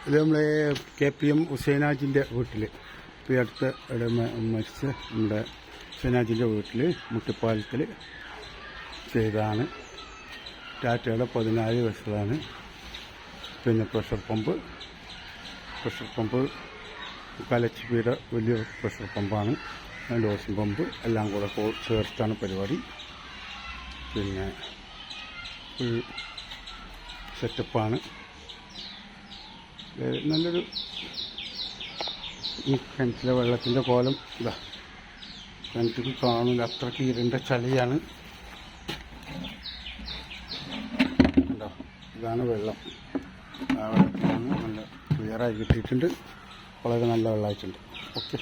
ഇത് നമ്മളെ KPM ഹുസൈനാജിൻ്റെ വീട്ടിൽ ഇപ്പോൾ അടുത്ത് ഇവിടെ മരിച്ച നമ്മുടെ ഹുസൈനാജിൻ്റെ വീട്ടിൽ മുട്ടിപ്പാലത്തിൽ ചെയ്തതാണ്. ടാറ്റയുടെ 14 വയസ്സുകളാണ്. പിന്നെ പ്രഷർ പമ്പ് 4 HP വലിയ പ്രഷർ പമ്പാണ്. ലോസിംഗ് പമ്പ് എല്ലാം കൂടെ ചേർത്താണ് പരിപാടി. പിന്നെ ഫുൾ സെറ്റപ്പാണ്. നല്ലൊരു ഈ കിണറ്റിലെ വെള്ളത്തിൻ്റെ കോലം ഇതാ കിണറ്റിൽ കാണില്ല, അത്രയ്ക്ക് ഇരുണ്ട ചളിയാണ്. ഉണ്ടോ, ഇതാണ് വെള്ളം. ആ വെള്ളത്തിലാണ് നല്ല ക്ലിയറായി കിട്ടിയിട്ടുണ്ട്. വളരെ നല്ല വെള്ളമായിട്ടുണ്ട്. ഓക്കെ.